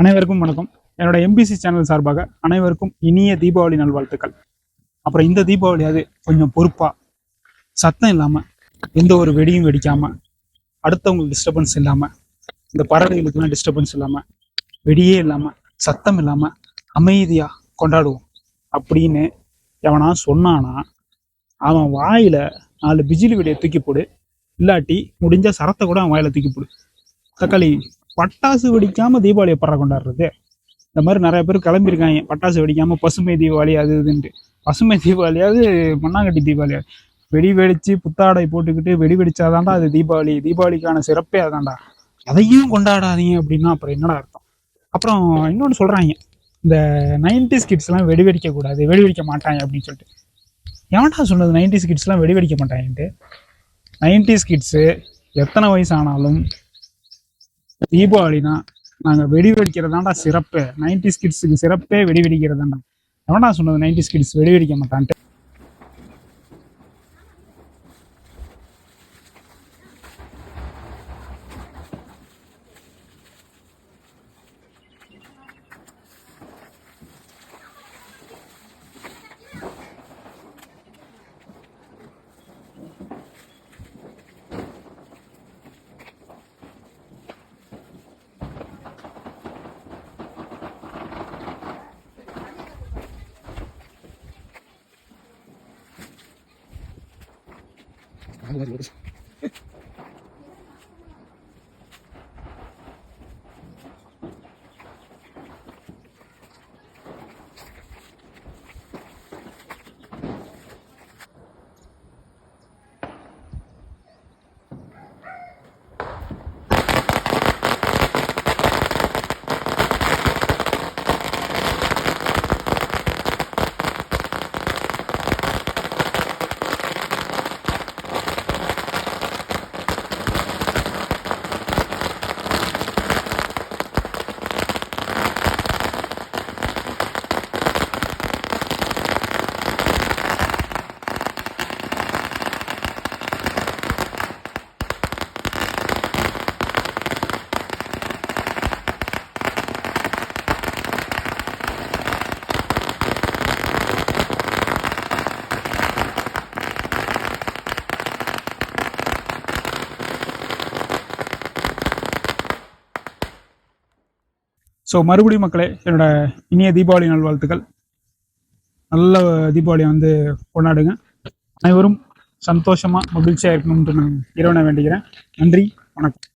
அனைவருக்கும் வணக்கம். என்னோட எம்பிசி சேனல் சார்பாக அனைவருக்கும் இனிய தீபாவளி நல்வாழ்த்துக்கள். அப்புறம் இந்த தீபாவளியாவது கொஞ்சம் பொறுப்பா, சத்தம் இல்லாம, எந்த ஒரு வெடியும் வெடிக்காம, அடுத்தவங்களுக்கு டிஸ்டர்பன்ஸ் இல்லாம, இந்த பறவைகளுக்குலாம் டிஸ்டர்பன்ஸ் இல்லாம, வெடியே இல்லாம, சத்தம் இல்லாம அமைதியா கொண்டாடுவோம் அப்படின்னு எவனா சொன்னானா அவன் வாயில 4 பிஜிலி வெடியை தூக்கி போடு, இல்லாட்டி முடிஞ்ச சரத்தை கூட அவன் வாயில தூக்கி போடு. தக்காளி, பட்டாசு வெடிக்காம தீபாவளி எப்பறா கொண்டாடுறது? இந்த மாதிரி நிறைய பேர் கிளம்பியிருக்காங்க, பட்டாசு வெடிக்காம பசுமை தீபாவளி அது இதுன்ட்டு. பசுமை தீபாவளியாவது மண்ணாங்கட்டி தீபாவளியாது வெடி வெடிச்சு புத்தாடை போட்டுக்கிட்டு வெடி வெடிச்சாதான்டா அது தீபாவளி. தீபாவளிக்கான சிறப்பே அதான்டா. அதையும் கொண்டாடாதீங்க அப்படின்னா அப்புறம் என்னடா அர்த்தம்? அப்புறம் இன்னொன்று சொல்றாங்க, இந்த 90s கிட்ஸ்லாம் வெடி வெடிக்க கூடாது, வெடி வெடிக்க மாட்டாங்க அப்படின்னு சொல்லிட்டு. எவன்டா சொன்னது 90s கிட்ஸ்லாம் வெடி வெடிக்க மாட்டாங்கன்ட்டு? 90s கிட்ஸு எத்தனை வயசு ஆனாலும் தீபாவளினா நாங்கள் வெடி வெடிக்கிறதாண்டா சிறப்பு. 90s கிட்ஸுக்கு சிறப்பே வெடி வெடிக்கிறதாண்டா. எவன்டா சொன்னது 90s கிட்ஸ் வெடி வெடிக்க மாட்டான்ட்டு? ஸோ மறுபடியும் மக்களே, என்னோட இனிய தீபாவளி நல்வாழ்த்துக்கள். நல்ல தீபாவளியை வந்து கொண்டாடுங்க. அனைவரும் சந்தோஷமாக மகிழ்ச்சியாக இருக்கணும்னு நான் இறைவனை வேண்டிக்கிறேன். நன்றி, வணக்கம்.